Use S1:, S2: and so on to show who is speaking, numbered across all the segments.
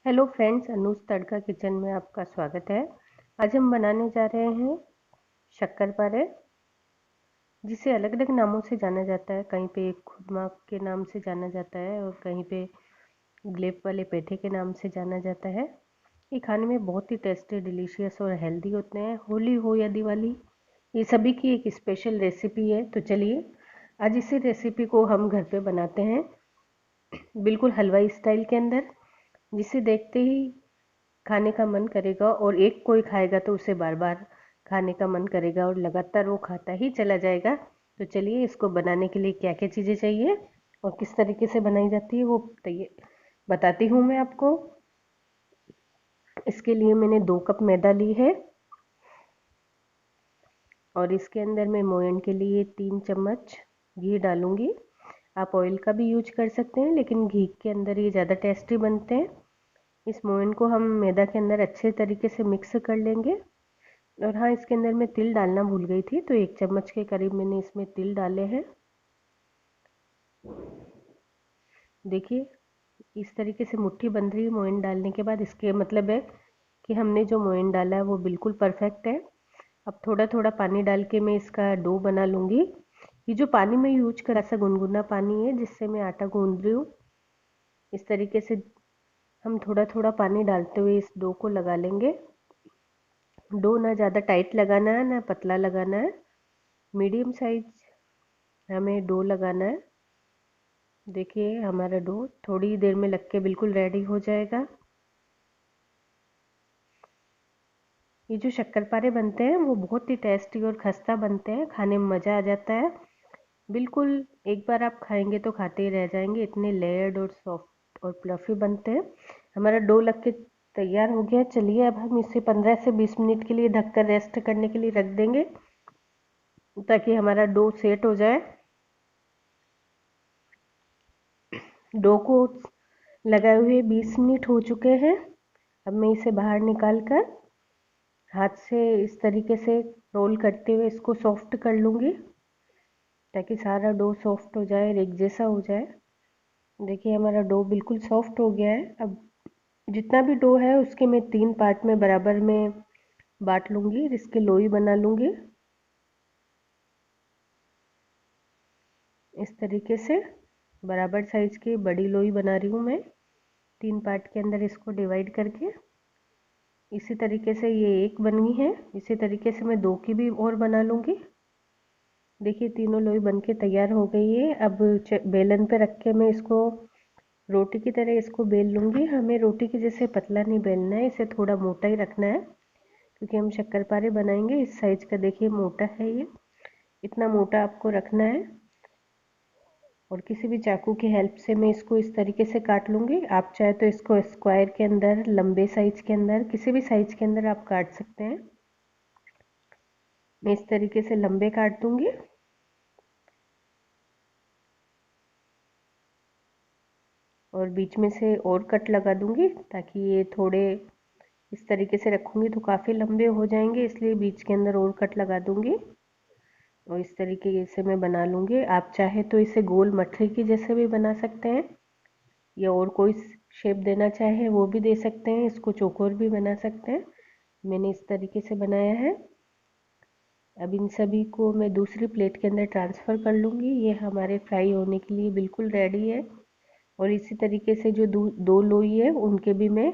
S1: Hello friends, Anuj तड़का kitchen में आपका स्वागत है। आज हम बनाने जा रहे हैं शक्करपारे, जिसे अलग अलग नामों से जाना जाता है। कहीं पे खुरमा के नाम से जाना जाता है और कहीं पे ग्लेप वाले पेठे के नाम से जाना जाता है। ये खाने में बहुत ही टेस्टी, डिलीशियस और हेल्दी होते हैं। होली हो या दिवाली, ये सभी की एक स्पेशल रेसिपी है। तो चलिए आज इसी रेसिपी को हम घर पे बनाते हैं, बिल्कुल हलवाई स्टाइल के अंदर, जिसे देखते ही खाने का मन करेगा और एक कोई खाएगा तो उसे बार बार खाने का मन करेगा और लगातार वो खाता ही चला जाएगा। तो चलिए इसको बनाने के लिए क्या क्या चीज़ें चाहिए और किस तरीके से बनाई जाती है वो बताती हूँ मैं आपको। इसके लिए मैंने 2 कप मैदा ली है और इसके अंदर मैं मोयन के लिए 3 चम्मच घी डालूंगी। आप ऑयल का भी यूज कर सकते हैं, लेकिन घी के अंदर ये ज़्यादा टेस्टी बनते हैं। इस मोयन को हम मैदा के अंदर अच्छे तरीके से मिक्स कर लेंगे। और हाँ, इसके अंदर मैं तिल डालना भूल गई थी, तो 1 चम्मच के करीब मैंने इसमें तिल डाले हैं। देखिए इस तरीके से मुट्ठी बन रही है मोयन डालने के बाद। इसके मतलब है कि हमने जो मोयन डाला है वो बिल्कुल परफेक्ट है। अब थोड़ा थोड़ा पानी डाल के मैं इसका डो बना लूँगी। ये जो पानी मैं यूज कर ऐसा गुनगुना पानी है जिससे मैं आटा गूंद रही हूँ। इस तरीके से हम थोड़ा थोड़ा पानी डालते हुए इस डो को लगा लेंगे। डो ना ज़्यादा टाइट लगाना है ना पतला लगाना है, मीडियम साइज हमें डो लगाना है। देखिए हमारा डो थोड़ी देर में लग के बिल्कुल रेडी हो जाएगा। ये जो शक्करपारे बनते हैं वो बहुत ही टेस्टी और खस्ता बनते हैं, खाने में मज़ा आ जाता है। बिल्कुल एक बार आप खाएंगे तो खाते ही रह जाएंगे, इतने लेयर्ड और सॉफ्ट और फ्लफी बनते हैं। हमारा डो लग के तैयार हो गया। चलिए अब हम इसे 15 से 20 मिनट के लिए ढककर रेस्ट करने के लिए रख देंगे, ताकि हमारा डो सेट हो जाए। डो को लगाए हुए 20 मिनट हो चुके हैं। अब मैं इसे बाहर निकाल कर हाथ से इस तरीके से रोल करते हुए इसको सॉफ्ट कर लूँगी, ताकि सारा डो सॉफ्ट हो जाए और एक जैसा हो जाए। देखिए हमारा डो बिल्कुल सॉफ्ट हो गया है। अब जितना भी डो है उसके मैं 3 पार्ट में बराबर में बांट लूँगी, इसके लोई बना लूँगी। इस तरीके से बराबर साइज की बड़ी लोई बना रही हूँ मैं, 3 पार्ट के अंदर इसको डिवाइड करके। इसी तरीके से ये एक बनी है, इसी तरीके से मैं 2 की भी और बना लूँगी। देखिए तीनों लोई बन के तैयार हो गई है। अब बेलन पे रख के मैं इसको रोटी की तरह इसको बेल लूँगी। हमें रोटी के जैसे पतला नहीं बेलना है, इसे थोड़ा मोटा ही रखना है, क्योंकि हम शक्करपारे बनाएंगे। इस साइज का देखिए मोटा है ये, इतना मोटा आपको रखना है। और किसी भी चाकू की हेल्प से मैं इसको इस तरीके से काट लूँगी। आप चाहे तो इसको स्क्वायर के अंदर, लंबे साइज के अंदर, किसी भी साइज के अंदर आप काट सकते हैं। मैं इस तरीके से लंबे काट दूंगी। और बीच में से और कट लगा दूंगी, ताकि ये थोड़े इस तरीके से रखूंगी तो काफ़ी लंबे हो जाएंगे, इसलिए बीच के अंदर और कट लगा दूंगी। और इस तरीके से मैं बना लूँगी। आप चाहे तो इसे गोल मठरी की जैसे भी बना सकते हैं, या और कोई शेप देना चाहे वो भी दे सकते हैं। इसको चौकोर भी बना सकते हैं। मैंने इस तरीके से बनाया है। अब इन सभी को मैं दूसरी प्लेट के अंदर ट्रांसफ़र कर लूँगी। ये हमारे फ्राई होने के लिए बिल्कुल रेडी है। और इसी तरीके से जो दो लोई है उनके भी मैं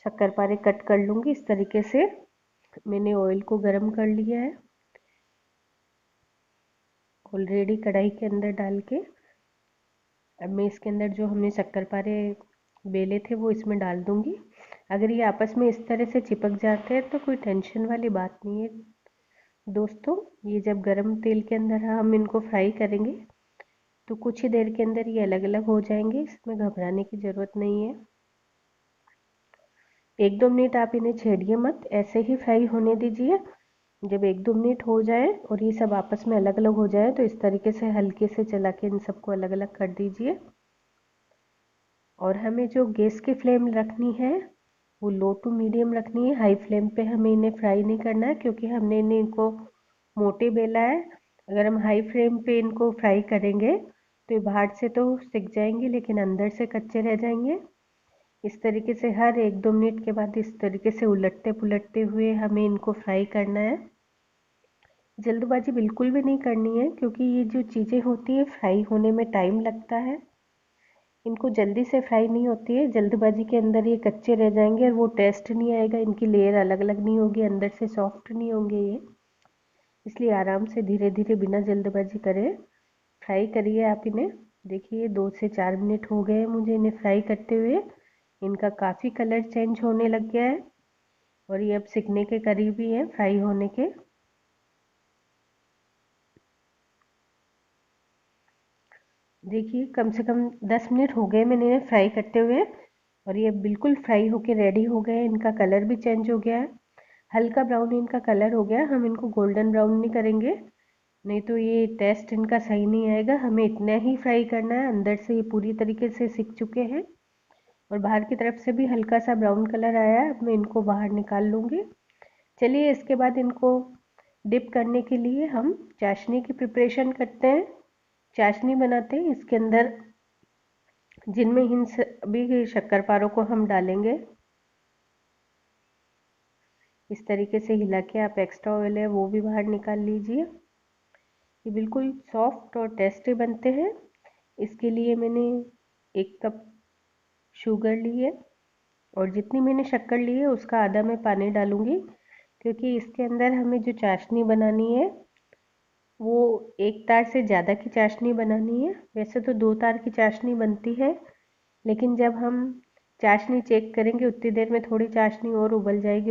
S1: शक्करपारे कट कर लूँगी। इस तरीके से मैंने ऑयल को गरम कर लिया है ऑलरेडी कढ़ाई के अंदर डाल के। अब मैं इसके अंदर जो हमने शक्करपारे बेले थे वो इसमें डाल दूँगी। अगर ये आपस में इस तरह से चिपक जाते हैं तो कोई टेंशन वाली बात नहीं है दोस्तों। ये जब गरम तेल के अंदर हम इनको फ्राई करेंगे तो कुछ ही देर के अंदर ये अलग अलग हो जाएंगे, इसमें घबराने की ज़रूरत नहीं है। 1-2 मिनट आप इन्हें छेड़िए मत, ऐसे ही फ्राई होने दीजिए। जब 1-2 मिनट हो जाए और ये सब आपस में अलग अलग हो जाए तो इस तरीके से हल्के से चला के इन सबको अलग अलग कर दीजिए। और हमें जो गैस की फ्लेम रखनी है वो लो टू मीडियम रखनी है। हाई फ्लेम पे हमें इन्हें फ्राई नहीं करना है, क्योंकि हमने इनको मोटे बेला है। अगर हम हाई फ्लेम पे इनको फ्राई करेंगे तो ये बाहर से तो सिक जाएंगे, लेकिन अंदर से कच्चे रह जाएंगे। इस तरीके से हर 1-2 मिनट के बाद इस तरीके से उलटते पुलटते हुए हमें इनको फ्राई करना है। जल्दबाजी बिल्कुल भी नहीं करनी है, क्योंकि ये जो चीज़ें होती हैं फ्राई होने में टाइम लगता है। इनको जल्दी से फ्राई नहीं होती है, जल्दबाजी के अंदर ये कच्चे रह जाएंगे और वो टेस्ट नहीं आएगा, इनकी लेयर अलग अलग नहीं होगी, अंदर से सॉफ्ट नहीं होंगे ये। इसलिए आराम से धीरे धीरे बिना जल्दबाजी करे फ्राई करिए आप इन्हें। देखिए 2 से 4 मिनट हो गए हैं मुझे इन्हें फ्राई करते हुए। इनका काफ़ी कलर चेंज होने लग गया है और ये अब सिकने के करीब ही है फ्राई होने के। देखिए कम से कम 10 मिनट हो गए मैंने इन्हें फ्राई करते हुए और ये बिल्कुल फ्राई होके रेडी हो गए हैं। इनका कलर भी चेंज हो गया है, हल्का ब्राउन इनका कलर हो गया। हम इनको गोल्डन ब्राउन नहीं करेंगे, नहीं तो ये टेस्ट इनका सही नहीं आएगा। हमें इतना ही फ्राई करना है, अंदर से ये पूरी तरीके से सिक चुके हैं और बाहर की तरफ से भी हल्का सा ब्राउन कलर आया है। अब मैं इनको बाहर निकाल लूँगी। चलिए इसके बाद इनको डिप करने के लिए हम चाशनी की प्रिपरेशन करते हैं। चाशनी बनाते हैं, इसके अंदर जिनमें इन सभी शक्कर को हम डालेंगे। इस तरीके से हिला के आप एक्स्ट्रा ऑयल है वो भी बाहर निकाल लीजिए। ये बिल्कुल सॉफ्ट और टेस्टी बनते हैं। इसके लिए मैंने 1 कप शुगर ली है और जितनी मैंने शक्कर ली है उसका आधा मैं पानी डालूँगी, क्योंकि इसके अंदर हमें जो चाशनी बनानी है वो 1 तार से ज़्यादा की चाशनी बनानी है। वैसे तो 2 तार की चाशनी बनती है, लेकिन जब हम चाशनी चेक करेंगे उतनी देर में थोड़ी चाशनी और उबल जाएगी